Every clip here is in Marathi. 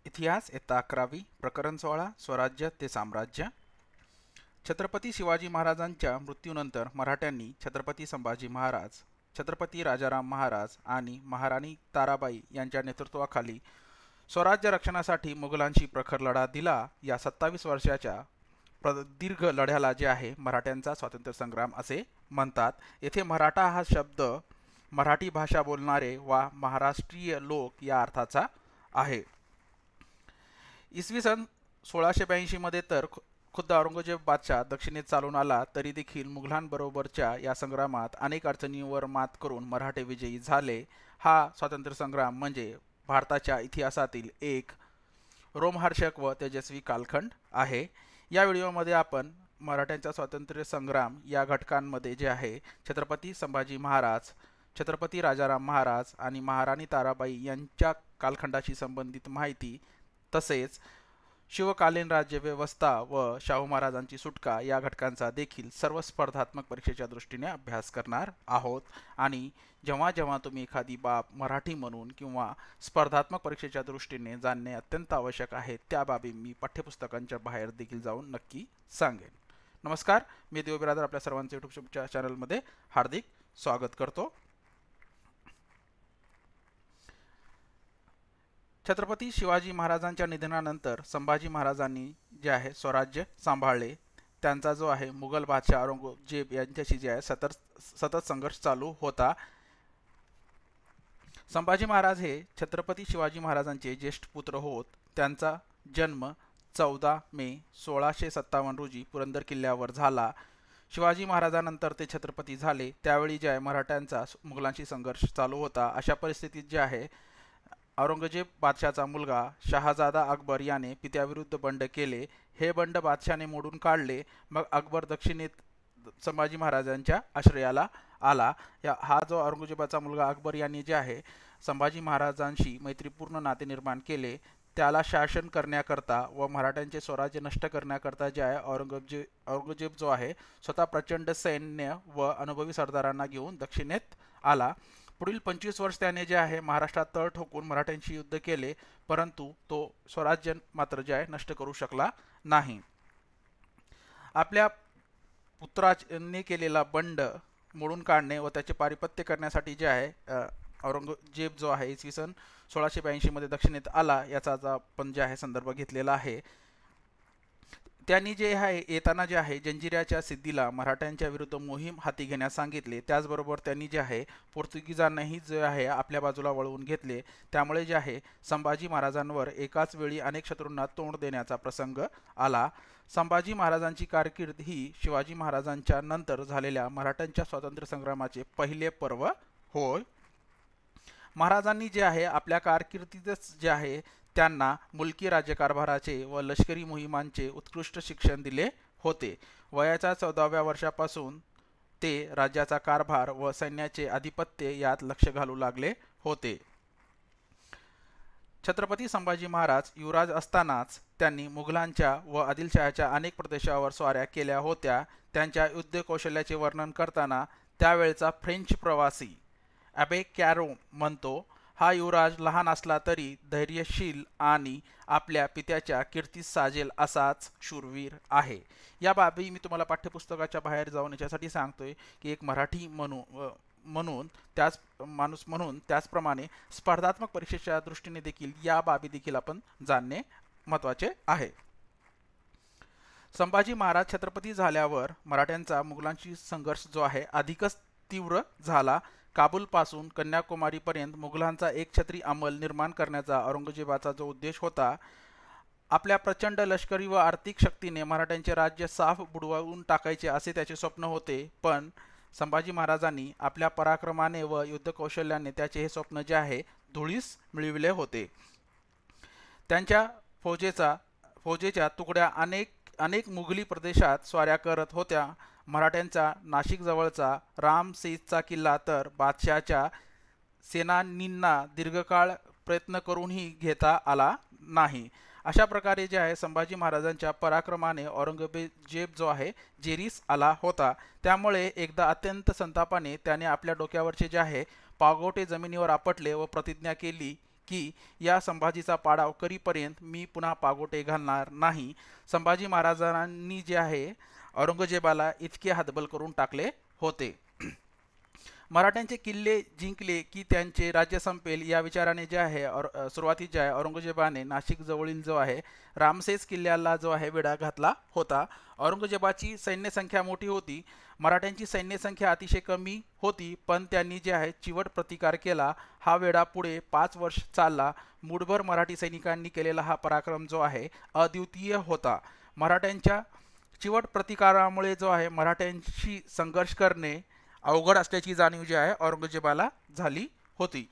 इतिहास इयत्ता 11वी प्रकरण 16 स्वराज्य ते साम्राज्य. छत्रपती शिवाजी महाराजांच्या मृत्यूनंतर मराठ्यांनी छत्रपती संभाजी महाराज, छत्रपती राजाराम महाराज आणि महाराणी ताराबाई यांच्या नेतृत्वाखाली स्वराज्य रक्षणासाठी मुघलांशी प्रखर लढा दिला. या 27 वर्षाच्या प्रदीर्घ लढ्याला जे आहे मराठ्यांचा स्वातंत्र्य संग्राम असे म्हणतात. येथे मराठा हा शब्द मराठी भाषा बोलणारे वा महाराष्ट्रीय लोक या अर्थाचा आहे. इसवी सन 1682 मध्ये तर खुद्द औरंगजेब बादशाह दक्षिणेत चालून आला, तरी देखील मुघलांबरोबरच्या या संग्रामात अनेक अडचणींवर मात करून मराठे विजयी झाले. हा स्वातंत्र्य संग्राम म्हणजे भारताच्या इतिहासातील एक रोमहर्षक व तेजस्वी कालखंड आहे. या व्हिडिओमध्ये आपण मराठ्यांचा स्वातंत्र्य संग्राम या घटकांमध्ये जे आहे छत्रपती संभाजी महाराज, छत्रपती राजाराम महाराज आणि महाराणी ताराबाई यांच्या कालखंडाशी संबंधित माहिती, तसेच शिवकालीन राज्यव्यवस्था व शाहू महाराजांची सुटका या घटकांचा देखील सर्व स्पर्धात्मक परीक्षेच्या दृष्टीने अभ्यास करणार आहोत. आणि जेव्हा जेव्हा तुम्ही एखादी बाब मराठी म्हणून किंवा स्पर्धात्मक परीक्षेच्या दृष्टीने जाणणे अत्यंत आवश्यक आहे, त्या बाबी मी पाठ्यपुस्तकांच्या बाहेर देखील जाऊन नक्की सांगेन. नमस्कार, मी देव बिरादर आपल्या सर्वांचे यूट्यूब चॅनलमध्ये हार्दिक स्वागत करतो. छत्रपती शिवाजी महाराजांच्या निधनानंतर संभाजी महाराजांनी जे आहे स्वराज्य सांभाळले. त्यांचा जो आहे मुघल बादशाह औरंगजेब यांच्याशी जे आहे सतत संघर्ष चालू होता. संभाजी महाराज हे छत्रपती शिवाजी महाराजांचे ज्येष्ठ पुत्र होत. त्यांचा जन्म 14 मे 1657 रोजी पुरंदर किल्ल्यावर झाला. शिवाजी महाराजांनंतर ते छत्रपती झाले त्यावेळी जे आहे मराठ्यांचा मुघलांशी संघर्ष चालू होता. अशा परिस्थितीत जे आहे औरंगजेब बादशाहचा मुलगा शहाजादा अकबर याने पित्याविरुद्ध बंड केले. हे बंड बादशाहने मोडून काढले. मग अकबर दक्षिणेत संभाजी महाराजांच्या आश्रयाला आला. हा जो औरंगजेबाचा मुलगा अकबर यांनी जे आहे संभाजी महाराजांशी मैत्रीपूर्ण नाते निर्माण केले. त्याला शासन करण्याकरता व मराठ्यांचे स्वराज्य नष्ट करण्याकरता जे आहे औरंगजेब जो आहे स्वतः प्रचंड सैन्य व अनुभवी सरदारांना घेऊन दक्षिणेत आला. पुढील 25 वर्ष त्याने जे आहे महाराष्ट्रात तळ ठोकून मराठ्यांशी युद्ध केले, परंतु तो स्वराज्य मात्र जे आहे नष्ट करू शकला नाही. आपल्या पुत्राने केलेला बंड मोडून काढणे व त्याचे पारिपत्य करण्यासाठी जे आहे औरंगजेब जो आहे इसवी सन 1682 मध्ये दक्षिणेत आला, याचा आपण जे आहे संदर्भ घेतलेला आहे. त्यांनी जे आहे येताना जे आहे जंजिऱ्याच्या सिद्धीला मराठ्यांच्या विरुद्ध मोहीम हाती घेण्यास सांगितले. त्याचबरोबर त्यांनी जे आहे पोर्तुगीजांनाही जे आहे आपल्या बाजूला वळवून घेतले. त्यामुळे जे आहे संभाजी महाराजांवर एकाच वेळी अनेक शत्रूंना तोंड देण्याचा प्रसंग आला. संभाजी महाराजांची कारकीर्द ही शिवाजी महाराजांच्या नंतर झालेल्या मराठ्यांच्या स्वातंत्र्य संग्रामाचे पहिले पर्व होय. महाराजांनी जे आहे आपल्या कारकिर्दीतच जे आहे त्यांना मुलकी राज्यकारभाराचे व लष्करी मोहिमांचे उत्कृष्ट शिक्षण दिले होते. वयाच्या 14व्या वर्षापासून ते राज्याचा कारभार व सैन्याचे आधिपत्य यात लक्ष घालू लागले होते. छत्रपती संभाजी महाराज युवराज असतानाच त्यांनी मुघलांच्या व आदिलशहाच्या अनेक प्रदेशावर स्वाऱ्या केल्या होत्या. त्यांच्या युद्ध कौशल्याचे वर्णन करताना त्यावेळचा फ्रेंच प्रवासी ॲबे कॅरो म्हणतो, हा युवराज लहान असला तरी धैर्यशील आणि आपल्या पित्याच्या कीर्तीस साजेल असाच शूरवीर आहे. या बाबी मी तुम्हाला पाठ्यपुस्तकाच्या बाहेर जाऊन याच्यासाठी सांगतोय की एक मराठी म्हणून त्याचप्रमाणे स्पर्धात्मक परीक्षेच्या दृष्टीने देखील या बाबी देखील आपण जाणणे महत्त्वाचे आहे. संभाजी महाराज छत्रपती झाल्यावर मराठ्यांचा मुघलांशी संघर्ष जो आहे अधिकच तीव्र झाला. काबूलपासून कन्याकुमारीपर्यंत मुघलांचा एकछत्री अंमल निर्माण करण्याचा औरंगजेबाचा जो उद्देश होता, आपल्या प्रचंड लष्करी व आर्थिक शक्तीने मराठ्यांचे राज्य साफ बुडवून टाकायचे असे त्याचे स्वप्न होते. पण संभाजी महाराजांनी आपल्या पराक्रमाने व युद्ध कौशल्याने त्याचे हे स्वप्न जे आहे धुळीस मिळविले होते. त्यांच्या फौजेच्या तुकड्या अनेक मुघली प्रदेशात स्वाऱ्या करत होत्या. मराठ्यांचा नाशिक जवळचा रामसेजचा किल्ला तर बादशाहच्या सेनानींना दीर्घकाळ प्रयत्न करूनही घेता आला नाही. अशा प्रकारे जे आहे संभाजी महाराजांच्या पराक्रमाने औरंगजेब जो आहे जेरीस आला होता. त्यामुळे एकदा अत्यंत संतापाने त्याने आपल्या डोक्यावरचे जे आहे पागोटे जमिनीवर आपटले व प्रतिज्ञा केली की या संभाजीचा पाडाव करीपर्यंत मी पुन्हा पागोटे घालणार नाही. संभाजी महाराजांनी जे आहे औरंगजेबाला इतके हतबल करून टाकले होते. मराठ्यांचे किल्ले जिंकले की त्यांचे राज्य संपेल या विचाराने जे आहे सुरुवातीस जे आहे औरंगजेबाने नाशिक जवळील जो आहे रामसेस किल्ल्याला जो आहे वेढा घातला होता. औरंगजेबाची सैन्य संख्या मोठी होती, मराठ्यांची सैन्य संख्या अतिशय कमी होती, पण त्यांनी जे आहे चिवट प्रतिकार केला. हा वेढा पुढे 5 वर्ष चालला. मूठभर मराठी सैनिकांनी केलेला हा पराक्रम जो आहे अद्वितीय होता. मराठ्यांच्या चिवट प्रतिकारामुळे जो आहे मराठ्यांशी संघर्ष करणे अवघड असल्याची जाणीव जी आहे औरंगजेबाला झाली होती.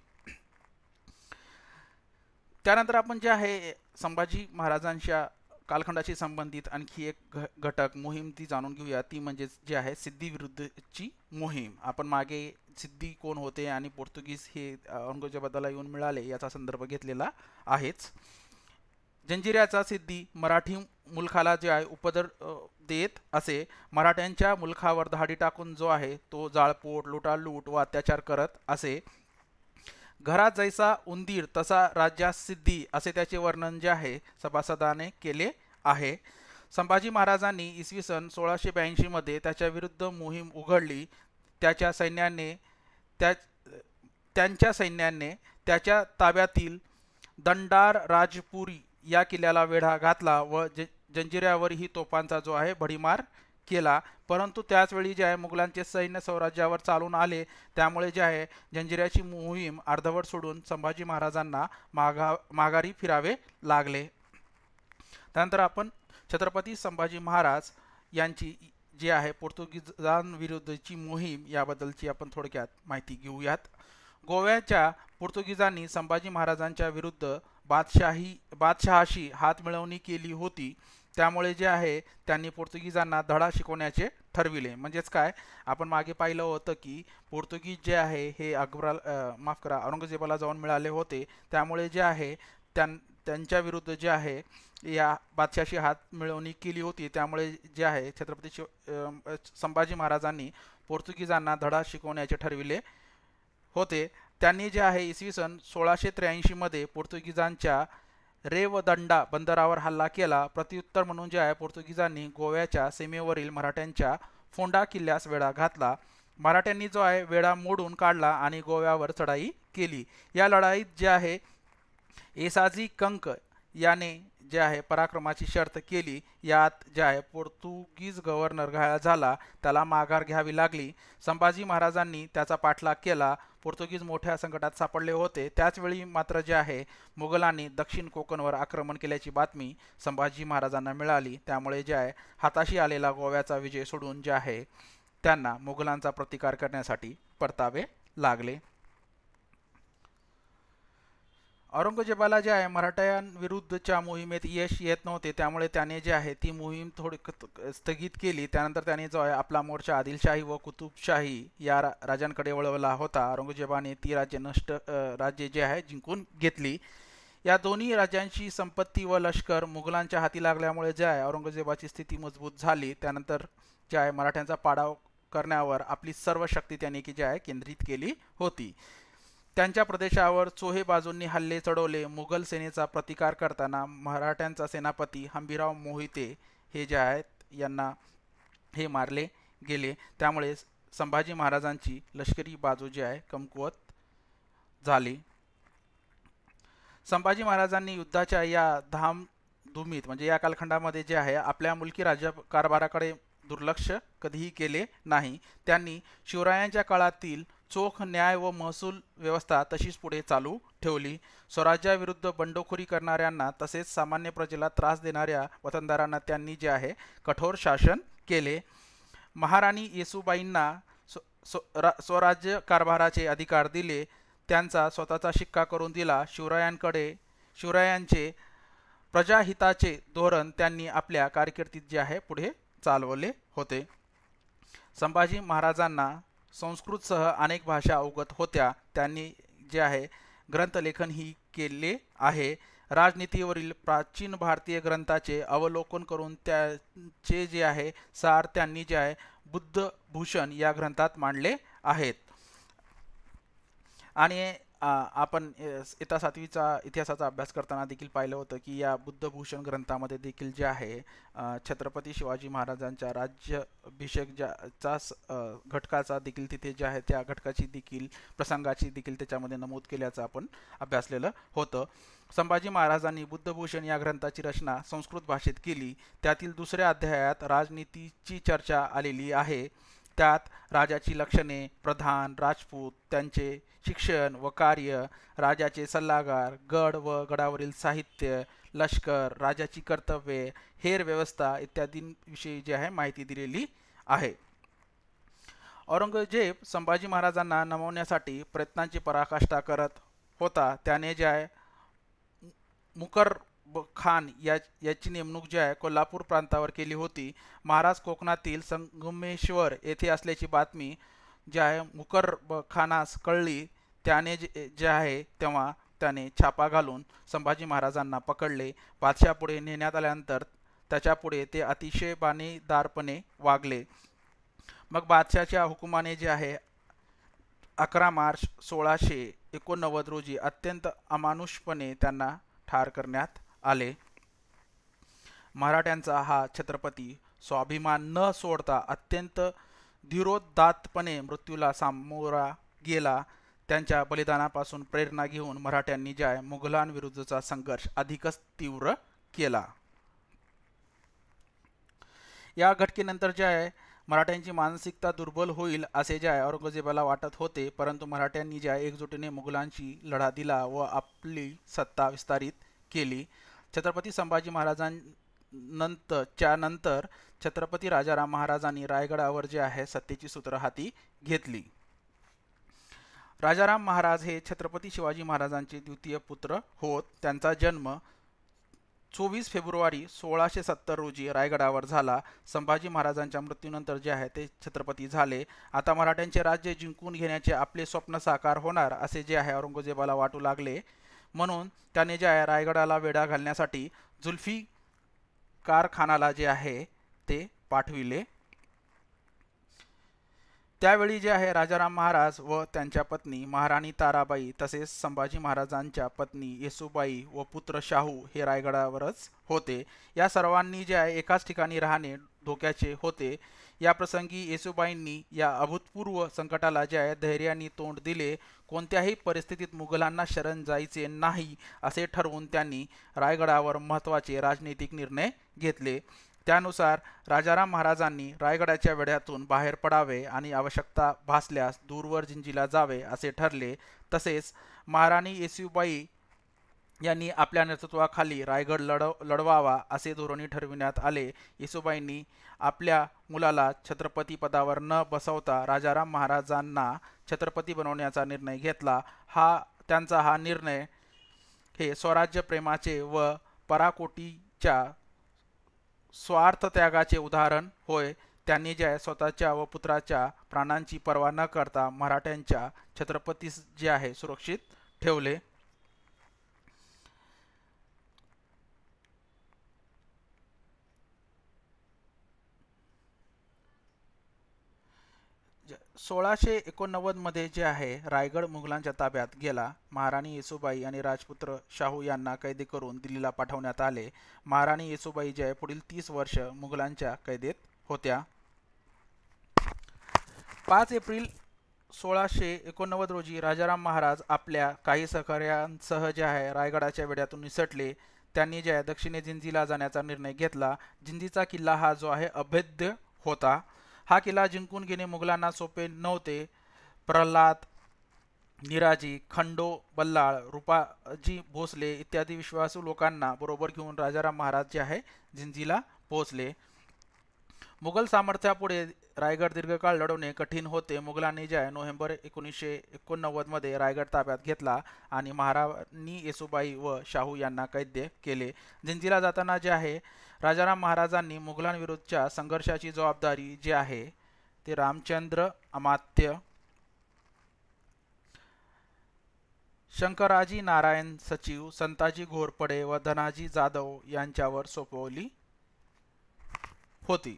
त्यानंतर आपण जे आहे संभाजी महाराजांच्या कालखंडाशी संबंधित आणखी एक घटक मोहीम ती जाणून घेऊया. ती म्हणजे जी आहे सिद्धी विरुद्धची मोहीम. आपण मागे सिद्धी कोण होते आणि पोर्तुगीज हे औरंगजेबाला येऊन मिळाले याचा संदर्भ घेतलेला आहेच. जंजिऱ्याचा सिद्धी मराठी मुलखाला जे आहे उपदर देत असे. मराठ्यांच्या मुलखावर धाडी टाकून जो आहे तो जाळपोट, लुटालूट व अत्याचार करत असे. घरात जैसा उंदीर तसा राज्यात सिद्धी असे त्याचे वर्णन जे आहे सभासदाने केले आहे. संभाजी महाराजांनी इसवी सन 1682 मध्ये त्याच्या विरुद्ध मोहीम उघडली. त्यांच्या सैन्याने त्याच्या ताब्यातील दंडार राजपुरी या किल्ल्याला वेढा घातला व जंजिऱ्यावरही तोफांचा जो आहे भडीमार केला. परंतु त्याचवेळी जे आहे मुघलांचे सैन्य स्वराज्यावर चालून आले. त्यामुळे जे आहे जंजिऱ्याची मोहीम अर्धवट सोडून संभाजी महाराजांना माघारी फिरावे लागले. त्यानंतर आपण छत्रपती संभाजी महाराज यांची जी आहे पोर्तुगीजांविरुद्धची मोहीम याबद्दलची आपण थोडक्यात माहिती घेऊयात. गोव्याच्या पोर्तुगीजांनी संभाजी महाराजांच्या विरुद्ध बादशहाशी हातमिळवणी केली होती. त्यामुळे जे आहे त्यांनी पोर्तुगीजांना धडा शिकवण्याचे ठरविले. म्हणजेच काय, आपण मागे पाहिलं होतं की पोर्तुगीज जे आहे हे औरंगजेबाला जाऊन मिळाले होते. त्यामुळे जे आहे त्यांच्या विरुद्ध जे आहे या बादशाहाशी हात मिळवणी केली होती. त्यामुळे जे आहे छत्रपती संभाजी महाराजांनी पोर्तुगीजांना धडा शिकवण्याचे ठरविले होते. त्यांनी जे आहे इसवी सन 1683 मध्ये पोर्तुगीजांच्या रेवदंडा बंदरावर हल्ला केला. प्रत्युत्तर म्हणून जे आहे पोर्तुगीजांनी गोव्याच्या सीमेवरील मराठ्यांच्या फोंडा किल्ल्यास वेढा घातला. मराठ्यांनी जो आहे वेढा मोडून काढला आणि गोव्यावर चढाई केली. या लढाईत जे आहे एसाजी कंक याने जे आहे पराक्रमाची शर्त केली. यात जे आहे पोर्तुगीज गव्हर्नर घायल झाला, त्याला माघार घ्यावी लागली. संभाजी महाराजांनी त्याचा पाठलाग केला. पोर्तुगीज मोठ्या संकटात सापडले होते. त्याचवेळी मात्र जे आहे मुघलांनी दक्षिण कोकणवर आक्रमण केल्याची बातमी संभाजी महाराजांना मिळाली. त्यामुळे जे आहे हाताशी आलेला गोव्याचा विजय सोडून जे आहे त्यांना मुघलांचा प्रतिकार करण्यासाठी परतावे लागले. औरंगजेबाला जे आहे मराठ्यांविरुद्धच्या मोहिमेत यश येत नव्हते. त्यामुळे त्याने जे आहे ती मोहीम थोडी स्थगित केली. त्यानंतर त्याने जो आहे आपला मोर्चा आदिलशाही व कुतुबशाही या राजांकडे वळवला होता. औरंगजेबाने ती राज्ये जे आहे जिंकून घेतली. या दोन्ही राज्यांची संपत्ती व लष्कर मुघलांच्या हाती लागल्यामुळे जे आहे औरंगजेबाची स्थिती मजबूत झाली. त्यानंतर जे आहे मराठ्यांचा पाडाव करण्यावर आपली सर्व शक्ती त्यांनी की जे आहे केंद्रित केली होती. त्यांच्या प्रदेशावर चोहे बाजूंनी हल्ले चढवले. मुघल सेनेचा प्रतिकार करताना मराठ्यांचा सेनापती हंबीरराव मोहिते हे जे आहेत यांना हे मारले गेले. त्यामुळे संभाजी महाराजांची लष्करी बाजू जी आहे कमकुवत झाली. संभाजी महाराजांनी युद्धाच्या या धामधुमीत म्हणजे या कालखंडामध्ये जे आहे आपल्या मुलकी राज्यकारभाराकडे दुर्लक्ष कधीही केले नाही. त्यांनी शिवरायांच्या काळातील चोख न्याय व महसूल व्यवस्था तशीच पुढे चालू ठेवली. स्वराज्याविरुद्ध बंडखोरी करणाऱ्यांना तसेच सामान्य प्रजेला त्रास देणाऱ्या वतनदारांना त्यांनी जे आहे कठोर शासन केले. महाराणी येसूबाईंना स्वराज्य कारभाराचे अधिकार दिले. त्यांचा स्वतःचा शिक्का करून दिला. शिवरायांचे प्रजाहिताचे धोरण त्यांनी आपल्या कारकिर्दीत जे आहे पुढे चालवले होते. संभाजी महाराजांना संस्कृतसह अनेक भाषा अवगत होत्या. त्यांनी जे आहे ग्रंथलेखनही केले आहे. राजनीतीवरील प्राचीन भारतीय ग्रंथाचे अवलोकन करून त्याचे जे आहे सार त्यांनी जे आहे बुद्धभूषण या ग्रंथात मांडले आहेत. आणि आपण इयत्ता 7वीचा इतिहासाचा अभ्यास करताना देखील पाहिलं होतं की या बुद्धभूषण ग्रंथामध्ये देखील जे आहे छत्रपती शिवाजी महाराजांच्या राज्याभिषेक घटकाचा देखील तिथे जे आहे त्या घटकाची देखील प्रसंगाची देखील त्याच्यामध्ये नमूद केल्याचं आपण अभ्यासलेलं होतं. संभाजी महाराजांनी बुद्धभूषण या ग्रंथाची रचना संस्कृत भाषेत केली. त्यातील दुसऱ्या अध्यायात राजनीतीची चर्चा आलेली आहे. त्यात राजाची लक्षणे, प्रधान, राजपूत, त्यांचे शिक्षण व कार्य, राजाचे सल्लागार, गड व गडावरील साहित्य, लष्कर, राजाची कर्तव्ये, हेर व्यवस्था इत्यादींविषयी जे आहे माहिती दिलेली आहे. औरंगजेब संभाजी महाराजांना नमवण्यासाठी प्रयत्नांची पराकाष्ठा करत होता. त्याने जे आहे मुकर खान याची नेमणूक जी आहे कोल्हापूर प्रांतावर केली होती. महाराज कोकणातील संगमेश्वर येथे असल्याची बातमी जी आहे मुकर खानास कळली. त्याने जे आहे तेव्हा त्याने छापा घालून संभाजी महाराजांना पकडले. बादशाहपुढे नेण्यात आल्यानंतर त्याच्यापुढे ते अतिशय बाणेदारपणे वागले. मग बादशाहच्या हुकुमाने जे आहे 11 मार्च 1689 रोजी अत्यंत अमानुषपणे त्यांना ठार करण्यात आले. मराठ्यांचा हा छत्रपती स्वाभिमान न सोडता अत्यंत धीरोदात्तपणे मृत्यूला सामोरा गेला. त्यांच्या बलिदानापासून प्रेरणा घेऊन मराठ्यांनी जे आहे मुघलांविरुद्धचा संघर्ष अधिकच तीव्र केला. या घटनेनंतर जे आहे मराठ्यांची मानसिकता दुर्बल होईल असे जे आहे औरंगजेबाला वाटत होते. परंतु मराठ्यांनी जे आहे एकजुटीने मुघलांशी लढा दिला व आपली सत्ता विस्तारित केली. छत्रपती संभाजी महाराजांनंतर छत्रपती राजाराम महाराजांनी रायगडावर जे आहे सत्तेची सूत्र हाती घेतली. राजाराम महाराज हे छत्रपती शिवाजी महाराजांचे द्वितीय पुत्र होत. त्यांचा जन्म 24 फेब्रुवारी 1670 रोजी रायगडावर झाला. संभाजी महाराजांच्या मृत्यूनंतर जे आहे ते छत्रपती झाले. आता मराठ्यांचे राज्य जिंकून घेण्याचे आपले स्वप्न साकार होणार असे जे आहे औरंगजेबाला वाटू लागले. म्हणून त्याने जे आहे रायगडाला वेढा घालण्यासाठी जुल्फिकार खानाला जे आहे ते पाठविले. त्यावेळी जे आहे राजाराम महाराज व त्यांच्या पत्नी महाराणी ताराबाई तसेच संभाजी महाराजांच्या पत्नी येसूबाई व पुत्र शाहू हे रायगडावरच होते. या सर्वांनी जे आहे एकाच ठिकाणी राहणे धोक्याचे होते. या प्रसंगी येसूबाईंनी या अभूतपूर्व संकटाला जे आहे धैर्याने तोंड दिले. कोणत्याही परिस्थितीत मुघलांना शरण जायचे नाही असे ठरवून त्यांनी रायगडावर महत्त्वाचे राजनैतिक निर्णय घेतले. त्यानुसार राजाराम महाराजांनी रायगडाच्या वेढ्यातून बाहेर पडावे आणि आवश्यकता भासल्यास दूरवर जिंजीला जावे असे ठरले. तसेच महाराणी येसूबाई यांनी आपल्या नेतृत्वाखाली रायगड लढवावा असे धोरणे ठरविण्यात आले. येसूबाईंनी आपल्या मुलाला छत्रपती पदावर न बसवता राजाराम महाराजांना छत्रपती बनवण्याचा निर्णय घेतला. त्यांचा हा निर्णय हे स्वराज्य प्रेमाचे व पराकोटीच्या स्वार्थ त्यागाचे उदाहरण होय. त्यांनी जे आहे स्वतःच्या व पुत्राच्या प्राणांची पर्वा न करता मराठ्यांच्या छत्रपतीस जे आहे सुरक्षित ठेवले. ज 1689 मध्ये जे आहे रायगड मुघलांच्या ताब्यात गेला. महाराणी येसूबाई आणि राजपुत्र शाहू यांना कैदी करून दिल्लीला पाठवण्यात आले. महाराणी येसूबाई जे आहे पुढील 30 वर्ष मुघलांच्या कैदेत होत्या. 5 एप्रिल 1689 रोजी राजाराम महाराज आपल्या काही सहकाऱ्यांसह जे आहे रायगडाच्या वेढ्यातून निसटले. त्यांनी जे आहे दक्षिणे जिंजीला जाण्याचा निर्णय घेतला. जिंजीचा किल्ला हा जो आहे अभेद्य होता. हा किल्ला जिंकून घेणे मुघलांना सोपे नव्हते. प्रल्हाद, निराजी, खंडो बल्लाळ, रूपाजी भोसले इत्यादी विश्वासू लोकांना बरोबर घेऊन राजाराम महाराज जे आहे जिंजीला पोहोचले. मुघल सामर्थ्यापुढे रायगड दीर्घकाळ लढवणे कठीण होते. मुघलांनी जे आहे नोव्हेंबर 1989 मध्ये रायगड ताब्यात घेतला आणि महाराणी येसूबाई व शाहू यांना कैद्य केले. जिंजीला जाताना जे आहे राजाराम महाराजांनी मुघलांविरुद्धच्या संघर्षाची जबाबदारी जे आहे ते रामचंद्र अमात्य, शंकराजी नारायण सचिव, संताजी घोरपडे व धनाजी जाधव यांच्यावर सोपवली होती.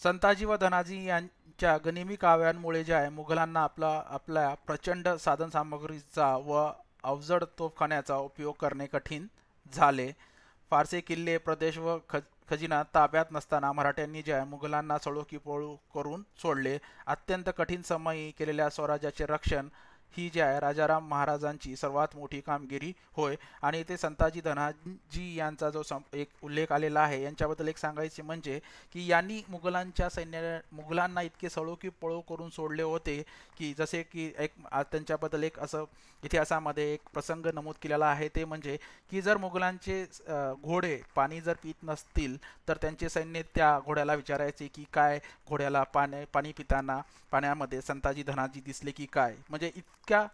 संताजी व धनाजी यांच्या गनिमी काव्यांमुळे जे आहे मुघलांना आपल्या प्रचंड साधनसामग्रीचा व अवजड तोफखान्याचा उपयोग करणे कठीण झाले. फारसे किल्ले प्रदेश व खजिना ताब्यात नसताना मराठ्यांनी जे आहे मुघलांना सळो की पळू करून सोडले. अत्यंत कठीण समयी केलेल्या स्वराज्याचे रक्षण ही जी आहे राजाराम महाराजांची सर्वात मोठी कामगिरी होय. आणि इथे संताजी धनाजी यांचा जो एक उल्लेख आलेला आहे यांच्याबद्दल एक सांगायचे म्हणजे की यांनी मुघलांच्या सैन्य मुघलांना इतके सळो की पळो करून सोडले होते की जसे की त्यांच्याबद्दल एक असं इतिहासामध्ये एक प्रसंग नमूद केलेला आहे ते म्हणजे की जर मुघलांचे घोडे पाणी जर पित नसतील तर त्यांचे सैन्य त्या घोड्याला विचारायचे की काय घोड्याला पाणी पिताना पाण्यामध्ये संताजी धनाजी दिसले की काय. म्हणजे इतका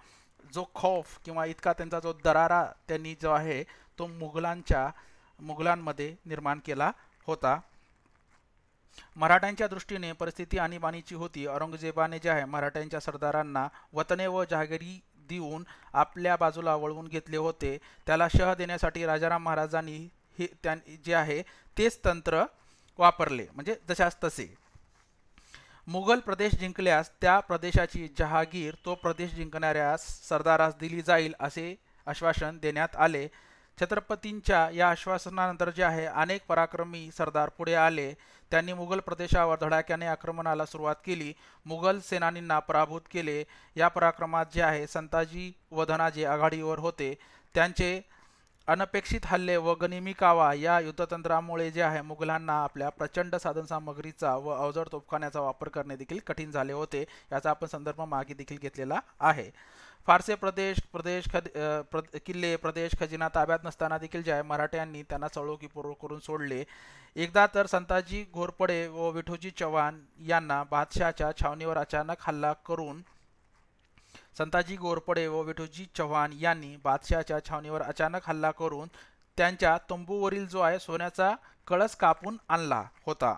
जो खौफ किंवा इतका त्यांचा जो दरारा त्यांनी जो आहे तो मुघलांमध्ये निर्माण केला होता. मराठ्यांच्या दृष्टीने परिस्थिती आणीबाणीची होती. औरंगजेबाने जे आहे मराठ्यांच्या सरदारांना वतने व जहागिरी देऊन आपल्या बाजूला वळवून घेतले होते. त्याला शह देण्यासाठी राजाराम महाराजांनी हे जे आहे तेच तंत्र वापरले म्हणजे जशास तसे. मुघल प्रदेश जिंकल्यास त्या प्रदेशाची जहागीर तो प्रदेश जिंकणाऱ्यास सरदारास दिली जाईल असे आश्वासन देण्यात आले. छत्रपतींच्या या आश्वासनानंतर जे आहे अनेक पराक्रमी सरदार पुढे आले. त्यांनी मुघल प्रदेशावर धडाक्याने आक्रमणाला सुरुवात केली. मुघल सेनानींना पराभूत केले. या पराक्रमात जे आहे संताजी व धनाजी आघाडीवर होते. त्यांचे अनपेक्षित हल्ले व गनिमी कावा या युद्धतंत्रामुळे जे आहे मुघलांना आपल्या प्रचंड साधनसामग्रीचा व अवजड तोफखान्याचा वापर करणे देखील कठीण झाले होते. याचा आपण संदर्भ मागे देखील घेतलेला आहे. फारसे किल्ले प्रदेश खजिना ताब्यात नसताना देखील जे आहे मराठ्यांनी त्यांना चळो की पळो करून सोडले. एकदा तर संताजी घोरपडे व विठोजी चव्हाण यांना बादशहाच्या छावणीवर अचानक हल्ला करून संताजी घोरपडे व विठोजी चव्हाण यांनी बादशहाच्या छावणीवर अचानक हल्ला करून त्यांच्या तंबूवरील जो आहे सोन्याचा कळस कापून आणला होता.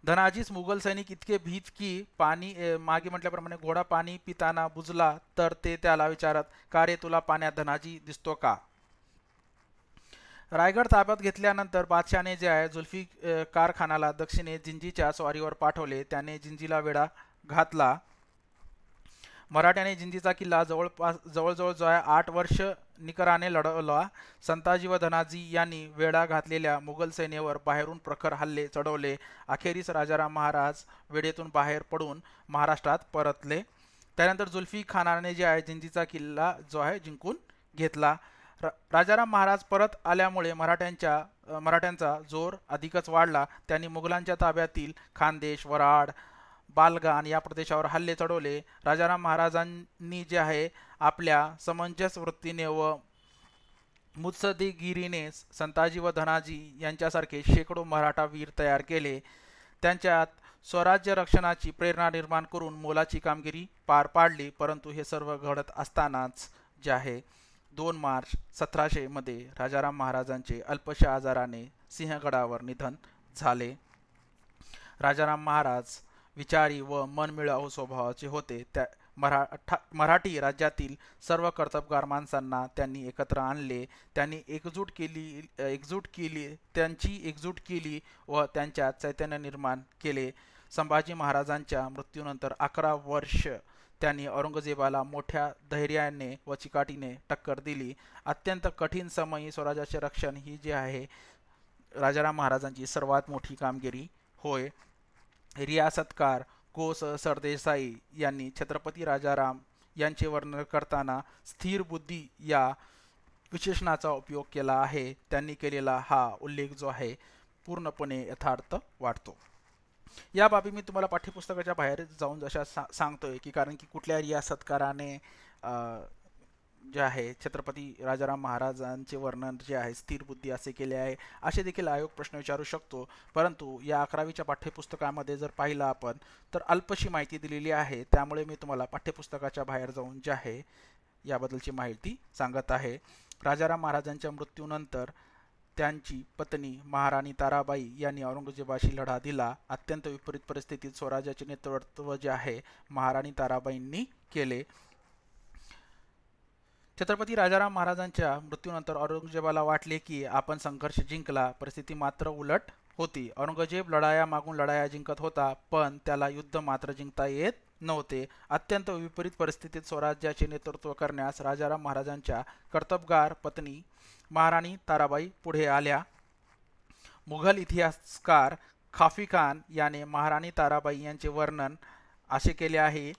धनाजीस मुघल सैनिक इतके भीत की पाणी मागे म्हटल्याप्रमाणे घोडा पाणी पिताना बुजला तर ते त्याला विचारत का रे तुला पाण्यात धनाजी दिसतो का. रायगड ताब्यात घेतल्यानंतर बादशहाने जे आहे जुल्फिकार खानाला दक्षिणेत जिंजीच्या स्वारीवर पाठवले. त्याने जिंजीला वेढा घातला. मराठ्याने जिंजीचा किल्ला जवळजवळ जो आहे 8 वर्ष निकराने लढवला. संताजी व धनाजी यांनी वेढा घातलेल्या मुघल सेनेवर बाहेरून प्रखर हल्ले चढवले. अखेरीस राजाराम महाराज वेढेतून बाहेर पडून महाराष्ट्रात परतले. त्यानंतर जुल्फी खानाने जे आहे जिंजीचा किल्ला जो आहे जिंकून घेतला. राजाराम महाराज परत आल्यामुळे मराठ्यांचा जोर अधिकच वाढला. त्यांनी मुघलांच्या ताब्यातील खानदेश वराड बालगान या प्रदेशावर हल्ले चढवले. राजाराम महाराजांनी जे आहे आपल्या समंजस वृत्तीने व मुत्सद्देगिरीने संताजी व धनाजी यांच्यासारखे शेकडो मराठा वीर तयार केले. त्यांच्यात स्वराज्य रक्षणाची प्रेरणा निर्माण करून मोलाची कामगिरी पार पाडली. परंतु हे सर्व घडत असतानाच जे आहे 2 मार्च 1700 मध्ये राजाराम महाराजांचे अल्पशा आजाराने सिंहगडावर निधन झाले. राजाराम महाराज विचारी व मनमिळावू स्वभावाचे होते. त्या मराठी राज्यातील सर्व कर्तबगार माणसांना त्यांनी एकत्र आणले. त्यांनी त्यांची एकजूट केली व त्यांच्यात चैतन्य निर्माण केले. संभाजी महाराजांच्या मृत्यूनंतर 11 वर्ष त्यांनी औरंगजेबाला मोठ्या धैर्याने व चिकाटीने टक्कर दिली. अत्यंत कठीण समयी स्वराज्याचे रक्षण ही जी आहे राजाराम महाराजांची सर्वात मोठी कामगिरी होय. रियासतकार को सरदेसाई यांनी छत्रपती राजाराम यांचे वर्णन करताना स्थिर बुद्धी या विशेषणाचा उपयोग केला आहे. त्यांनी केलेला हा उल्लेख जो आहे पूर्णपणे यथार्थ वाटतो. या बाबी मी तुम्हाला पाठ्यपुस्तकाच्या बाहेर जाऊन जशा सांगतोय की कारण की कुठल्या रियासतकाराने जे आहे छत्रपती राजाराम महाराजांचे वर्णन जे आहे स्थिर बुद्धी असे केले आहे असे देखील आयोग प्रश्न विचारू शकतो. परंतु या 11वीच्या पाठ्यपुस्तकामध्ये जर पाहिलं आपण तर अल्पशी माहिती दिलेली आहे. त्यामुळे मी तुम्हाला पाठ्यपुस्तकाच्या बाहेर जाऊन जे आहे याबद्दलची माहिती सांगत आहे. राजाराम महाराजांच्या मृत्यूनंतर त्यांची पत्नी महाराणी ताराबाई यांनी औरंगजेबाशी लढा दिला. अत्यंत विपरीत परिस्थितीत स्वराज्याचे नेतृत्व जे आहे महाराणी ताराबाईंनी केले. छत्रपती राजाराम महाराजांच्या मृत्यूनंतर औरंगजेबाला वाटले की आपण संघर्ष जिंकला. परिस्थिती मात्र उलट होती. औरंगजेब लढाया मागून लढाया जिंकत होता, पण त्याला युद्ध मात्र जिंकता येत नव्हते. अत्यंत विपरीत परिस्थितीत स्वराज्याचे नेतृत्व करण्यास राजाराम महाराजांच्या कर्तबगार पत्नी महाराणी ताराबाई पुढे आल्या. मुघल इतिहासकार खाफी खान याने महाराणी ताराबाई यांचे वर्णन असे केले आहे.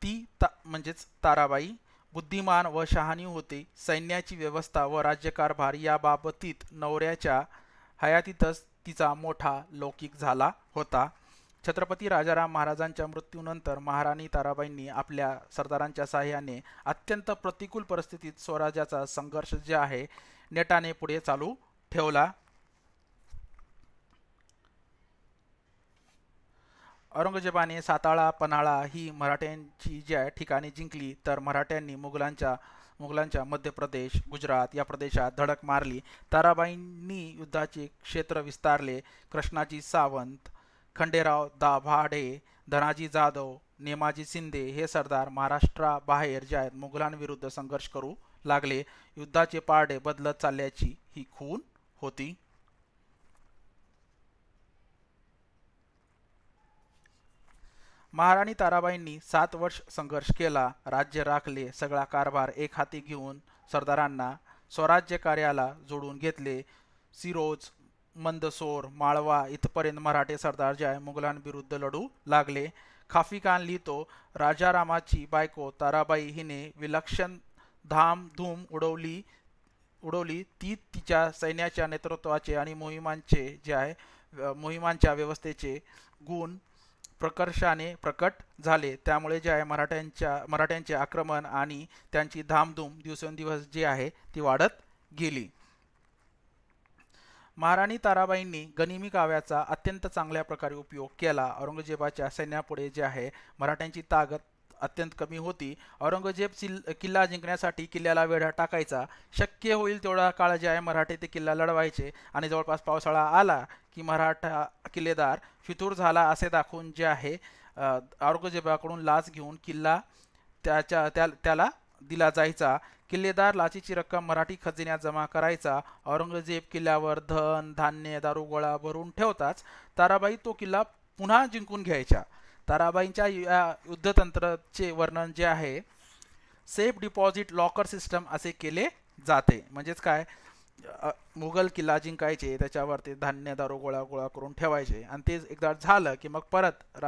म्हणजेच ताराबाई बुद्धिमान व शहाणी होती. सैन्याची व्यवस्था व राज्यकारभार याबाबतीत नवऱ्याच्या हयातीतच तिचा मोठा लौकिक झाला होता. छत्रपती राजाराम महाराजांच्या मृत्यूनंतर महाराणी ताराबाईंनी आपल्या सरदारांच्या साहाय्याने अत्यंत प्रतिकूल परिस्थितीत स्वराज्याचा संघर्ष जे आहे नेटाने पुढे चालू ठेवला. औरंगजेबाने साताळा पन्हाळा ही मराठ्यांची ज्या ठिकाणी जिंकली, तर मराठ्यांनी मुघलांच्या मध्य प्रदेश गुजरात या प्रदेशात धडक मारली. ताराबाईंनी युद्धाचे क्षेत्र विस्तारले. कृष्णाजी सावंत, खंडेराव दाभाडे, धनाजी जाधव, नेमाजी शिंदे हे सरदार महाराष्ट्राबाहेर जे आहेत मुघलांविरुद्ध संघर्ष करू लागले. युद्धाचे पारडे बदलत चालल्याची ही खूण होती. महाराणी ताराबाईंनी 7 वर्ष संघर्ष केला. राज्य राखले. सगळा कारभार एक हाती घेऊन सरदारांना स्वराज्य कार्याला जोडून घेतले. सिरोज, मंदसोर, माळवा इथपर्यंत मराठे सरदार जे आहे मुघलांविरुद्ध लढू लागले. खाफी खान लिहितो, राजारामाची बायको ताराबाई हिने विलक्षण धामधूम उडवली. ती तिच्या सैन्याच्या नेतृत्वाचे आणि मोहिमांच्या व्यवस्थेचे गुण प्रकर्षाने प्रकट झाले. त्यामुळे जे आहे मराठ्यांचे आक्रमण आणि त्यांची धामधूम दिवसेंदिवस जी आहे ती वाढत गेली. महाराणी ताराबाईंनी गनिमी काव्याचा अत्यंत चांगल्या प्रकारे उपयोग केला. औरंगजेबाच्या सैन्यापुढे जे आहे मराठ्यांची ताकद अत्यंत कमी होती. औरंगजेब किल्ला जिंकण्यासाठी किल्ल्याला वेढा टाकायचा. शक्य होईल तेवढा काळ जे आहे मराठे ते किल्ला लढवायचे आणि जवळपास पावसाळा आला की मराठा किल्लेदार फितूर झाला असे दाखवून जे आहे औरंगजेबाकडून लाच घेऊन किल्ला त्याला दिला जायचा. किल्लेदार लाचेची रक्कम मराठी खजिन्यात जमा करायचा. औरंगजेब किल्ल्यावर धन धान्य दारू गोळा भरून ठेवताच ताराबाई तो किल्ला पुन्हा जिंकून घ्यायच्या. ताराबाईंच्या युद्धतंत्राचे वर्णन जे आहे सेफ डिपॉझिट लॉकर सिस्टम असे केले जाते. म्हणजेच काय, मुघल किल्ला जिंकायचे, त्याच्यावर ते धान्य दारू गोळा करून ठेवायचे आणि ते एकदा झालं की मग परत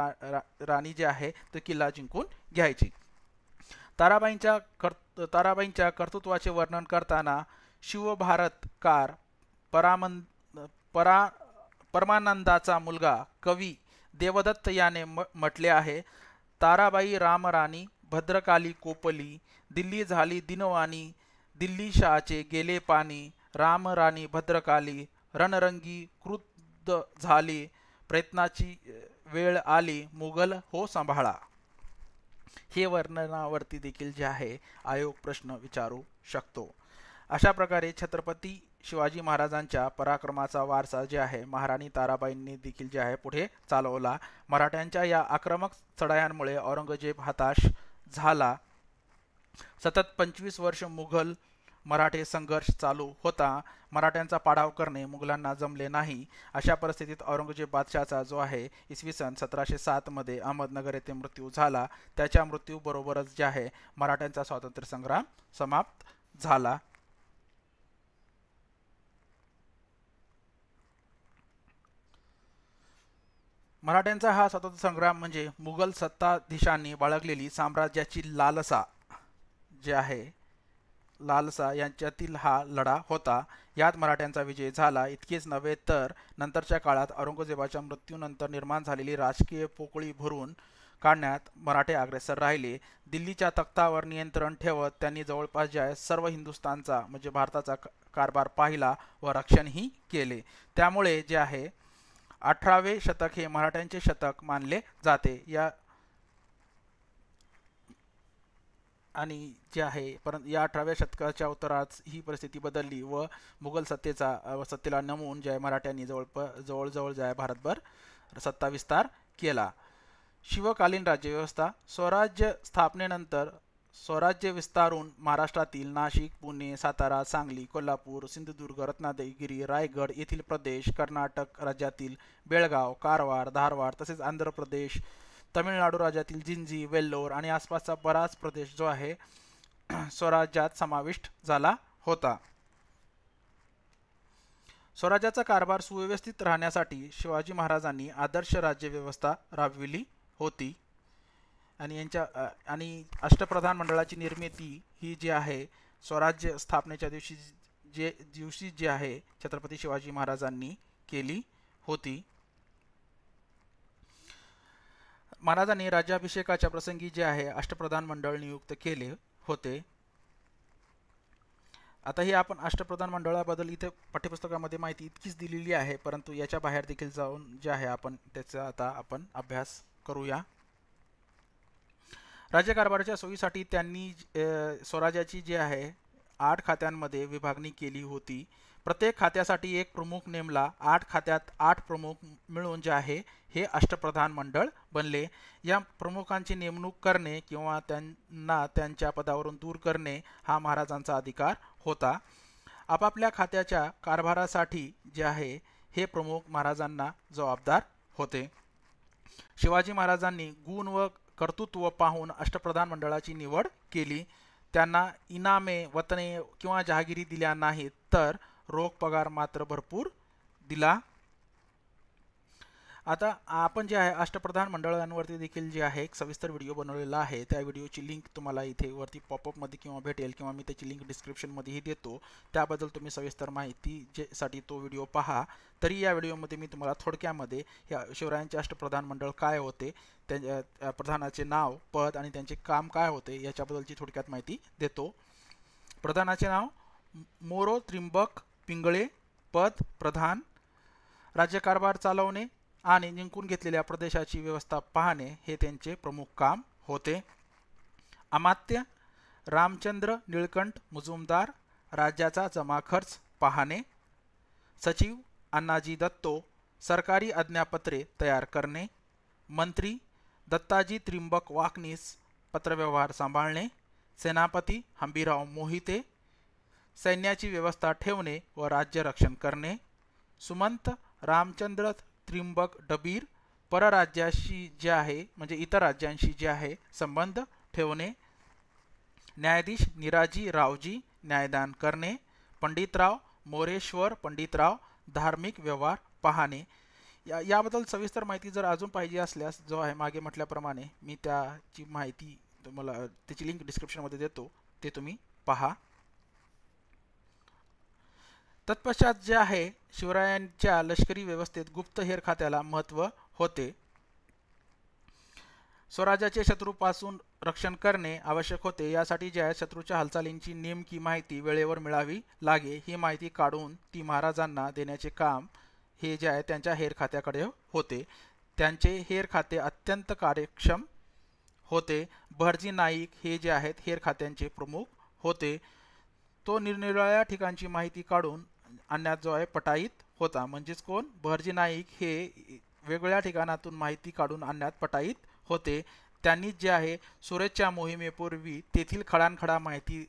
राणी जे आहे तो किल्ला जिंकून घ्यायची. ताराबाईंच्या कर्तृत्वाचे वर्णन करताना शिवभारतकार परमानंदाचा मुलगा कवी देवदत्त याने म्हटले आहे, ताराबाई रामराणी भद्रकाली कोपली, दिल्ली झाली दिनवाणी, दिल्ली शहाचे गेले पाणी, रामराणी भद्रकाली रणरंगी क्रुद्ध झाली, प्रयत्नाची वेळ आली, मुघल हो सांभाळा. हे वर्णनावरती देखील जे आहे आयोग प्रश्न विचारू शकतो. अशा प्रकारे छत्रपती शिवाजी महाराजांच्या पराक्रमाचा वारसा जे आहे महाराणी ताराबाईंनी देखील जे आहे पुढे चालवला. मराठ्यांच्या या आक्रमक चढायांमुळे औरंगजेब हताश झाला. सतत 25 वर्ष मुघल मराठे संघर्ष चालू होता. मराठ्यांचा पाडाव करणे मुघलांना जमले नाही. अशा परिस्थितीत औरंगजेब बादशाहचा जो आहे इसवी सन 1707 मध्ये अहमदनगर येथे मृत्यू झाला. त्याच्या मृत्यूबरोबरच जे आहे मराठ्यांचा स्वातंत्र्य संग्राम समाप्त झाला. मराठ्यांचा हा स्वातंत्र्य संग्राम म्हणजे मुघल सत्ताधीशांनी बाळगलेली साम्राज्याची लालसा जे आहे यांच्यातील हा लढा होता. यात मराठ्यांचा विजय झाला. इतकेच नव्हे तर नंतरच्या काळात औरंगजेबाच्या मृत्यूनंतर निर्माण झालेली राजकीय पोकळी भरून काढण्यात मराठे अग्रेसर राहिले. दिल्लीच्या तख्तावर नियंत्रण ठेवत त्यांनी जवळपास जे आहे सर्व हिंदुस्थानचा म्हणजे भारताचा कारभार पाहिला व रक्षणही केले. त्यामुळे जे आहे 18वे शतक हे मराठ्यांचे शतक मानले जाते. आणि जे आहे परंतु या 18व्या शतकाच्या उत्तरात ही परिस्थिती बदलली व मुघल सत्तेला नमवून जे आहे मराठ्यांनी जवळजवळ जे आहे भारतभर सत्ता विस्तार केला. शिवकालीन राज्यव्यवस्था. स्वराज्य स्थापनेनंतर स्वराज्य विस्तारून महाराष्ट्रातील नाशिक, पुणे, सातारा, सांगली, कोल्हापूर, सिंधुदुर्ग, रत्नागिरी, रायगड येथील प्रदेश, कर्नाटक राज्यातील बेळगाव, कारवार, धारवाड तसेच आंध्र प्रदेश, तमिळनाडू राज्यातील जिंजी, वेल्लोर आणि आसपासचा बराच प्रदेश जो आहे स्वराज्यात समाविष्ट झाला होता. स्वराज्याचा कारभार सुव्यवस्थित राहण्यासाठी शिवाजी महाराजांनी आदर्श राज्यव्यवस्था राबविली होती आणि अष्टप्रधान मंडळाची निर्मिती ही जी आहे स्वराज्य स्थापनेच्या दिवशी जी आहे छत्रपती शिवाजी महाराजांनी केली होती. महाराजांनी राज्याभिषेकाच्या प्रसंगी जे आहे अष्टप्रधान मंडळ नियुक्त केले होते. आता ही आपण अष्टप्रधान मंडळाबद्दल इथे पाठ्यपुस्तकामध्ये माहिती इतकीच दिलेली आहे, परंतु याच्या बाहेर देखील जाऊन जे आहे आपण त्याचा आता आपण अभ्यास करूया. राज्यकारभाराच्या सोयीसाठी त्यांनी स्वराज्याची जी आहे 8 खात्यांमध्ये विभागणी केली होती. प्रत्येक खात्यासाठी एक प्रमुख नेमला. 8 खात्यात 8 प्रमुख मिळून जे आहे हे अष्टप्रधान मंडळ बनले. या प्रमुखांची नेमणूक करणे किंवा त्यांना त्यांच्या पदावरून दूर करणे हा महाराजांचा अधिकार होता. आपापल्या खात्याच्या कारभारासाठी जे आहे हे प्रमुख महाराजांना जबाबदार होते. शिवाजी महाराजांनी गुण व कर्तृत्व पाहून अष्टप्रधान मंडळाची निवड केली. त्यांना इनामे, वतने किंवा जहागिरी दिल्या नाहीत, तर रोख पगार मात्र भरपूर दिला. आता आपण जे आहे अष्टप्रधान मंडळांवरती देखील जे आहे एक सविस्तर व्हिडिओ बनवलेला आहे. त्या व्हिडिओची लिंक तुम्हाला इथे वरती पॉपअपमध्ये किंवा भेटेल किंवा मी त्याची लिंक डिस्क्रिप्शनमध्येही देतो. त्याबद्दल तुम्ही सविस्तर माहितीसाठी तो व्हिडिओ पहा. तरी या व्हिडिओमध्ये मी तुम्हाला थोडक्यामध्ये या शिवरायांचे अष्टप्रधान मंडळ काय होते, त्यांच्या प्रधानाचे नाव, पद आणि त्यांचे काम काय होते याच्याबद्दलची थोडक्यात माहिती देतो. प्रधानाचे नाव मोरो त्रिंबक पिंगळे. पद प्रधान. राज्यकारभार चालवणे आणि जिंकून घेतलेल्या प्रदेशाची व्यवस्था पाहणे हे त्यांचे प्रमुख काम होते. अमात्य रामचंद्र निळकंठ मुजुमदार. राज्याचा जमा खर्च पाहणे. सचिव अण्णाजी दत्तो. सरकारी आज्ञापत्रे तयार करणे. मंत्री दत्ताजी त्रिंबक वाकनीस. पत्रव्यवहार सांभाळणे. सेनापती हंबीराव मोहिते. सैन्याची व्यवस्था ठेवणे व राज्य रक्षण करणे. सुमंत रामचंद्र त्रिंबक डबीर. परराज्याशी जे आहे म्हणजे इतर राज्यांशी जे आहे संबंध ठेवणे. न्यायाधीश निराजी रावजी. न्यायदान करणे. पंडितराव मोरेश्वर पंडितराव. धार्मिक व्यवहार पाहणे. याबद्दल सविस्तर माहिती जर अजून पाहिजे असल्यास जो आहे मागे म्हटल्याप्रमाणे मी त्याची माहिती तुम्हाला त्याची लिंक डिस्क्रिप्शनमध्ये देतो, ते तुम्ही पहा. तत्पश्चात जे आहे शिवरायांच्या लष्करी व्यवस्थेत गुप्तहेर खात्याला महत्त्व होते. स्वराज्याचे शत्रूपासून रक्षण करणे आवश्यक होते. यासाठी जे आहे शत्रूच्या हालचालींची नेमकी माहिती वेळेवर मिळावी लागे. ही माहिती काढून ती महाराजांना देण्याचे काम हे जे आहे त्यांच्या हेर खात्याकडे होते. त्यांचे हेर खाते अत्यंत कार्यक्षम होते. बहरजी नाईक हे जे आहेत हेर खात्यांचे प्रमुख होते. तो निरनिराळ्या ठिकाणची माहिती काढून आणण्यात जो आहे पटाईत होता. म्हणजेच कोण? बहरजी नाईक हे वेगवेगळ्या ठिकाणातून माहिती काढून आणण्यात पटाईत होते. त्यांनी जे आहे सुरेच्या मोहिमेपूर्वी तेथील खडानखडा माहिती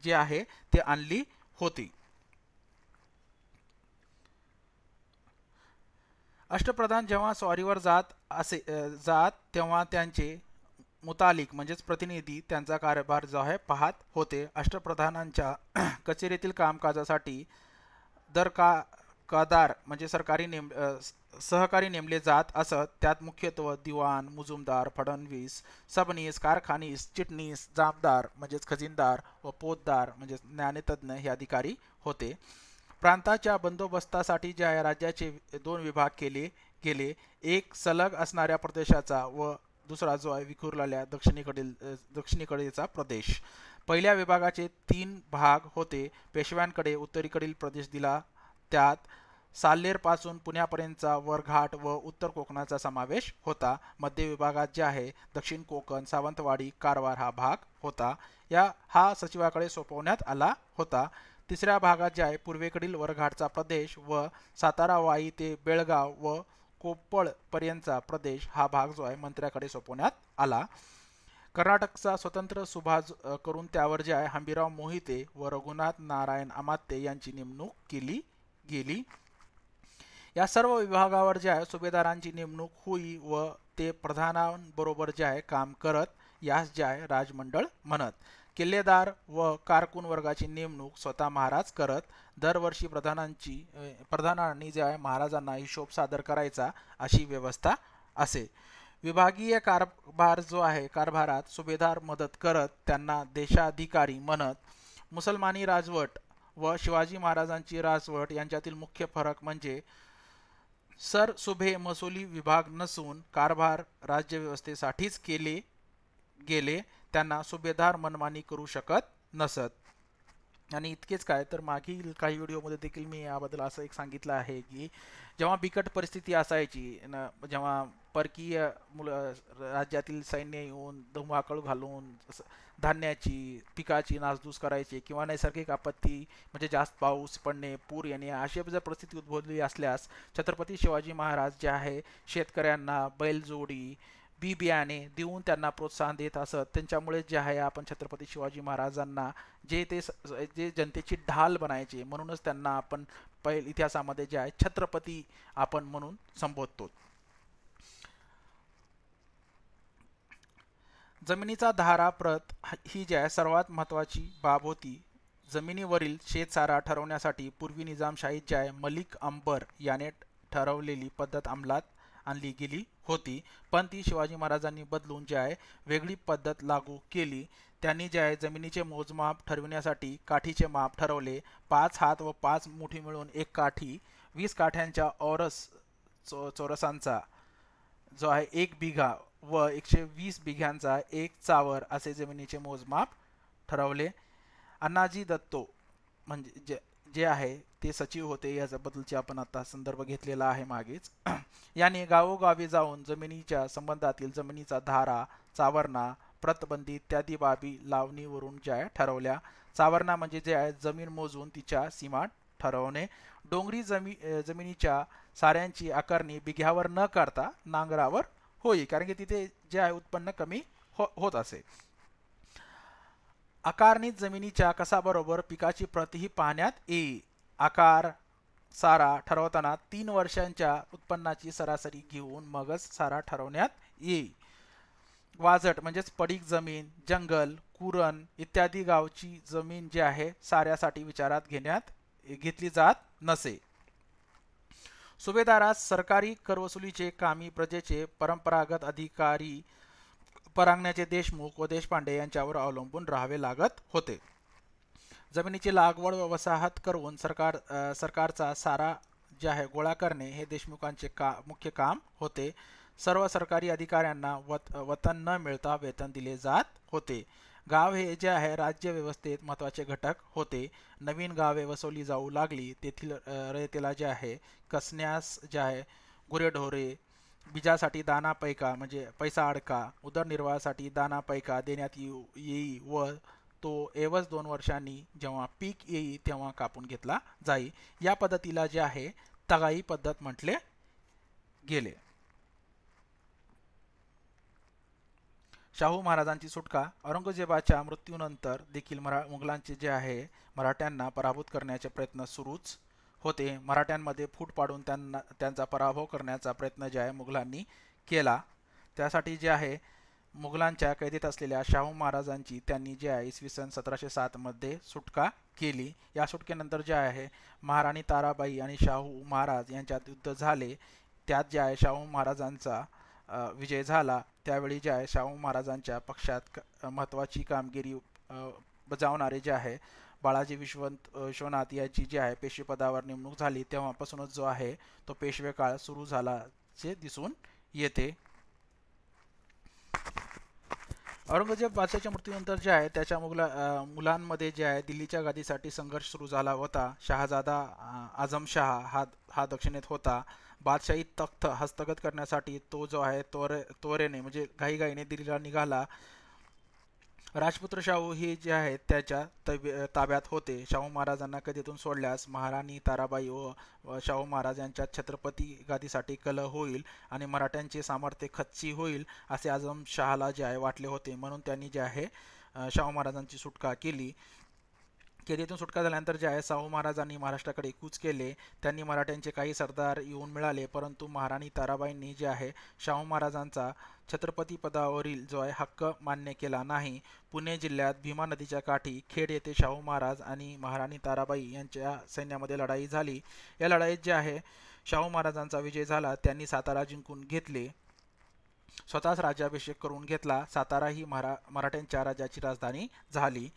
जे आहे ते आणली होती. अष्टप्रधान जेव्हा स्वारीवर जात तेव्हा त्यांचे मुतालिक म्हणजेच प्रतिनिधी त्यांचा कारभार जो आहे पाहत होते. अष्टप्रधानांच्या कचेरीतील कामकाजासाठी दरकादार म्हणजे सहकारी नेमले जात असत. त्यात मुख्यत्वे दिवाण, मुजुमदार, फडणवीस, सबनीस, कारखानीस, चिटणीस, जामदार म्हणजेच खजिनदार व पोतदार म्हणजेच ज्ञानतज्ञ हे अधिकारी होते. प्रांताच्या बंदोबस्तासाठी जे आहे राज्याचे 2 विभाग केले गेले. एक सलग असणाऱ्या प्रदेशाचा व दुसरा जो आहे विखुरलेल्या दक्षिणेकडीलचा प्रदेश. पहिल्या विभागाचे 3 भाग होते. पेशव्यांकडे उत्तरेकडील प्रदेश दिला. त्यात साल्हेर पासून पुण्यापर्यंतचा वरघाट व उत्तर कोकणाचा समावेश होता. मध्य विभागात जे आहे दक्षिण कोकण, सावंतवाडी, कारवार हा भाग होता. हा सचिवाकडे सोपवण्यात आला होता. तिसऱ्या भागात जे आहे पूर्वेकडील वरघाटचा प्रदेश व सातारा वाई ते बेळगाव व कोप्पळ पर्यंतचा प्रदेश हा भाग जो आहे मंत्र्याकडे सोपवण्यात आला. कर्नाटकचा स्वतंत्र सुभाष करून त्यावर जे आहे हंबीराव मोहिते व रघुनाथ नारायण अमात्य यांची नेमणूक केली गेली. या सर्व विभागावर जे आहे सुभेदारांची नेमणूक होई व ते प्रधानांबरोबर जे आहे काम करत, यास जे आहे राजमंडळ म्हणत. किल्लेदार व कारकून वर्गाची नेमणूक स्वतः महाराज करत. दरवर्षी प्रधानांनी जे आहे महाराजांना हिशोब सादर करायचा अशी व्यवस्था असे. विभागीय कारभार जो आहे कारभारात सुभेदार मदत करत, त्यांना देशाधिकारी म्हणत. मुसलमानी राजवट व शिवाजी महाराजांची राजवट यांच्यातील मुख्य फरक म्हणजे सरसुभे महसुली विभाग नसून कारभार राज्यव्यवस्थेसाठीच केले गेले, त्यांना सुभेदार मनमानी करू शकत नसत. आणि इतकेच काय तर मागील काही व्हिडिओमध्ये देखील मी याबद्दल असं एक सांगितलं आहे की जेव्हा बिकट परिस्थिती असायची जेव्हा परकीय राज्यातील सैन्य येऊन धुमाकूळ घालून धान्याची पिकाची नासधूस करायची किंवा नैसर्गिक आपत्ती म्हणजे जास्त पाऊस पडणे, पूर येणे अशी जर परिस्थिती उद्भवली असल्यास छत्रपती शिवाजी महाराज जे आहे शेतकऱ्यांना बैलजोडी बी बियाणे देऊन त्यांना प्रोत्साहन देत असत. त्यांच्यामुळे जे आहे आपण छत्रपती शिवाजी महाराजांना जे जनतेची ढाल बनायचे, म्हणूनच त्यांना आपण इतिहासामध्ये जे आहे छत्रपती आपण म्हणून संबोधतो. जमिनीचा धारा प्रत ही जी आहे सर्वात महत्त्वाची बाब होती. जमिनीवरील शेतसारा ठरवण्यासाठी पूर्वी निजामशाहीत जे आहे मलिक अंबर याने ठरवलेली पद्धत अंमलात आणली गेली होती, पण ती शिवाजी महाराजांनी बदलून जे आहे वेगळी पद्धत लागू केली. त्यांनी जे आहे जमिनीचे मोजमाप ठरविण्यासाठी काठीचे माप ठरवले. 5 हात व 5 मुठी मिळून एक काठी, 20 काठ्यांच्या चौरसांचा जो आहे 1 बिघा व 120 बिघ्यांचा 1 चावर असे जमिनीचे मोजमाप ठरवले. अण्णाजी दत्तो म्हणजे जे आहे ते सचिव होते, याच्याबद्दलचे आपण आता संदर्भ घेतलेला आहे मागेच. याने गावोगावी जाऊन जमिनीच्या संबंधातील जमिनीचा धारा, चावरणा, प्रतबंधी इत्यादी बाबी लावणीवरून ज्या ठरवल्या. चावरणा म्हणजे जे आहे जमीन मोजून तिच्या सीमा ठरवणे. डोंगरी जमिनीच्या साऱ्यांची आकारणी बिघ्यावर न करता नांगरावर होई, कारण की तिथे जे आहे उत्पन्न कमी होत असे. आकारणीत जमिनीच्या कसाबरोबर पिकाची प्रतही पाहण्यात येई. आकार सारा ठरवताना 3 वर्षांच्या उत्पन्नाची सरासरी घेऊन मगच सारा ठरवण्यात येई. वाजट म्हणजेच पडीक जमीन, जंगल, कुरण इत्यादी गावची जमीन जी आहे साऱ्यासाठी विचारात घेतली जात नसे. सुभेदारास सरकारी करवसुलीचे कामी प्रजेचे परंपरागत अधिकारी परांगण्याचे देशमुख व देशपांडे यांच्यावर अवलंबून राहावे लागत होते. जमिनीची लागवड व वसाहत करून सरकारचा सारा जे आहे गोळा करणे हे देशमुखांचे मुख्य काम होते. सर्व सरकारी अधिकाऱ्यांना वतन न मिळता वेतन दिले जात होते. गाव हे जे आहे राज्य व्यवस्थेत महत्त्वाचे घटक होते. नवीन गावे वसवली जाऊ लागली, तेथील रयतेला जे आहे कसण्यास जे आहे गुरेढोरे, बीजासाठी दाना पैका म्हणजे पैसा अडका, उदरनिर्वाहासाठी दाना पैका देण्यात येई व तो एवज 2 वर्षांनी जेव्हा पीक येई तेव्हा कापून घेतला जाई. या पद्धतीला जे आहे तगाई पद्धत म्हटले गेले. शाहू महाराजांची सुटका. औरंगजेबाच्या मृत्यूनंतर देखील मुघलांचे जे आहे मराठ्यांना पराभूत करण्याचे प्रयत्न सुरूच होते. मराठ्यांमध्ये फूट पाडून त्यांचा पराभव करण्याचा प्रयत्न जे आहे मुघलांनी केला. त्यासाठी जे आहे मुघलांच्या कैदेत असलेल्या शाहू महाराजांची त्यांनी जे आहे इसवी सन 1707 मध्ये सुटका केली. या सुटकेनंतर जे आहे महाराणी ताराबाई आणि शाहू महाराज यांच्यात युद्ध झाले. त्यात जे आहे शाहू महाराजांचा विजय झाला. त्यावेळी जे आहे शाहू महाराजांच्या पक्षात महत्त्वाची कामगिरी बजावणारे जे आहे बाळाजी विश्वनाथ याची जी आहे पेशवेपदावर नेमणूक झाली. तेव्हापासूनच जो आहे तो पेशवे काळ सुरू झाल्याचे दिसून येते. औरंगजेब बादशाहच्या मृत्यूनंतर जे आहे त्याच्या मुलांमध्ये जे आहे दिल्लीच्या गादीसाठी संघर्ष सुरू झाला होता. शहाजादा आझमशाह हा दक्षिणेत होता. बादशाही तख्त हस्तगत करण्यासाठी तो जो आहे त्वरेने म्हणजे घाईघाईने दिल्लीला निघाला. राजपुत्र शाहू हे जे आहेत त्याच्या ताब्यात होते. शाहू महाराजांना कैदेतून सोडल्यास महाराणी ताराबाई व शाहू महाराज यांच्यात छत्रपती गादीसाठी कलह होईल आणि मराठ्यांचे सामर्थ्य खच्ची होईल असे आझम शहाला जे आहे वाटले होते. म्हणून त्यांनी जे आहे शाहू महाराजांची सुटका केली. कैदेतून सुटका झाल्यानंतर जे आहे शाहू महाराजांनी महाराष्ट्राकडे कूच केले. त्यांनी मराठ्यांचे काही सरदार येऊन मिळाले, परंतु महाराणी ताराबाईंनी जे आहे शाहू महाराजांचा छत्रपती पदावरील जो आहे हक्क मान्य केला नाही. पुणे जिल्ह्यात भीमा नदीच्या काठी खेड येथे शाहू महाराज आणि महाराणी ताराबाई यांच्या सैन्यामध्ये लढाई झाली. या लढाईत जे आहे शाहू महाराजांचा विजय झाला. त्यांनी सातारा जिंकून घेतले, स्वतःच राज्याभिषेक करून घेतला. सातारा ही मराठ्यांच्या राज्याची राजधानी झाली.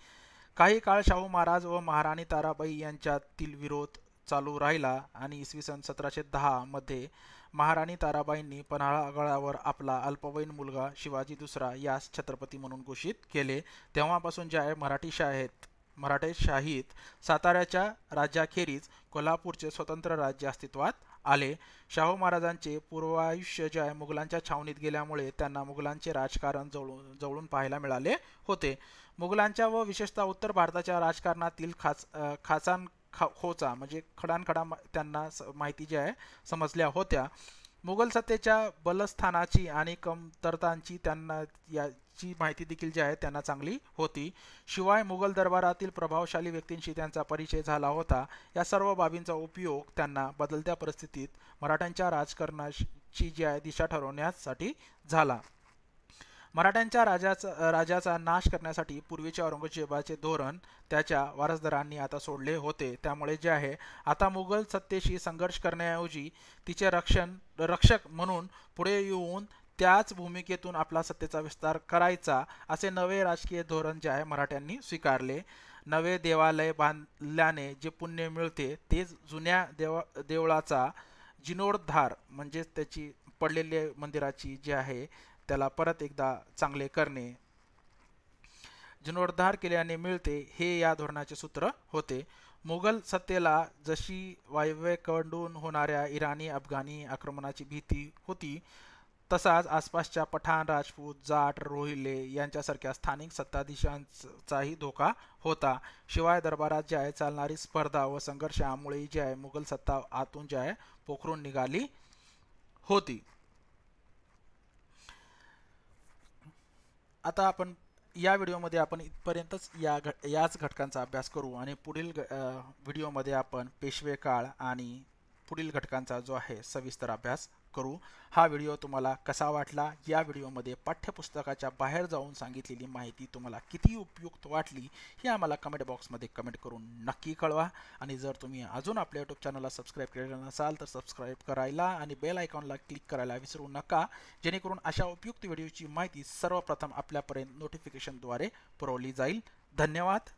काही काळ शाहू महाराज व महाराणी ताराबाई यांच्यातील विरोध चालू राहिला आणि इसवी सन 1710 मध्ये महाराणी ताराबाईंनी पन्हाळगडावर आपला अल्पवयीन मुलगा शिवाजी दुसरा यास छत्रपती म्हणून घोषित केले. तेव्हापासून जे आहे मराठेशाहीत साताऱ्याच्या राज्याखेरीज कोल्हापूरचे स्वतंत्र राज्य अस्तित्वात आले. शाहू महाराजांचे पूर्वायुष्य जे आहे मुघलांच्या छावणीत गेल्यामुळे त्यांना मुघलांचे राजकारण जवळून पाहायला मिळाले होते. मुघलांच्या व विशेषतः उत्तर भारताच्या राजकारणातील खोचा म्हणजे खडानखडा त्यांना माहिती जी आहे समजल्या होत्या. मुघल सत्तेच्या बलस्थानाची आणि कमतरतांची त्यांना याची माहिती देखील जी आहे त्यांना चांगली होती. शिवाय मुघल दरबारातील प्रभावशाली व्यक्तींशी त्यांचा परिचय झाला होता. या सर्व बाबींचा उपयोग त्यांना बदलत्या परिस्थितीत मराठ्यांच्या राजकारणाची जी आहे दिशा ठरवण्यासाठी झाला. मराठ्यांच्या राजाचा नाश करण्यासाठी पूर्वीच्या औरंगजेबाचे धोरण त्याच्या वारसदारांनी आता सोडले होते. त्यामुळे जे आहे आता मुघल सत्तेशी संघर्ष करण्याऐवजी तिचे रक्षक म्हणून पुढे येऊन त्याच भूमिकेतून आपला सत्तेचा विस्तार करायचा असे नवे राजकीय धोरण जे आहे मराठ्यांनी स्वीकारले. नवे देवालय बांधल्याने जे पुण्य मिळते तेच जुन्या देवळाचा जीर्णोद्धार म्हणजे त्याची पडलेल्या मंदिराची जे आहे त्याला परत एकदा चांगले करणे, जीर्णोद्धार केल्याने मिळते, हे या धोरणाचे सूत्र होते. मुघल सत्तेला जशी वायव्येकडून होणाऱ्या इराणी अफगाणी आक्रमणाची भीती होती, तसाच आसपासच्या पठाण, राजपूत, जाट, रोहिले यांच्यासारख्या स्थानिक सत्ताधीशांचाही धोका होता. शिवाय दरबारात जे आहे चालणारी स्पर्धा व संघर्ष यामुळे जे आहे मुघल सत्ता आतून जे आहे पोखरून निघाली होती. आता आपण या व्हिडिओमध्ये आपण इथपर्यंतच याच घटकांचा अभ्यास करू आणि पुढील व्हिडिओमध्ये आपण पेशवे काळ आणि पुढील घटकांचा जो आहे सविस्तर अभ्यास करू. हा व्हिडिओ तुम्हाला कसा वाटला? या व्हिडिओमध्ये पाठ्यपुस्तकाच्या बाहेर जाऊन सांगितलेली माहिती तुम्हाला किती उपयुक्त वाटली हे आम्हाला कमेंट बॉक्समध्ये कमेंट करून नक्की कळवा. आणि जर तुम्ही अजून आपल्या यूट्यूब चॅनलला सबस्क्राईब केलेलं नसाल तर सबस्क्राईब करायला आणि बेल आयकॉनला क्लिक करायला विसरू नका, जेणेकरून अशा उपयुक्त व्हिडिओची माहिती सर्वप्रथम आपल्यापर्यंत नोटिफिकेशनद्वारे पुरवली जाईल. धन्यवाद.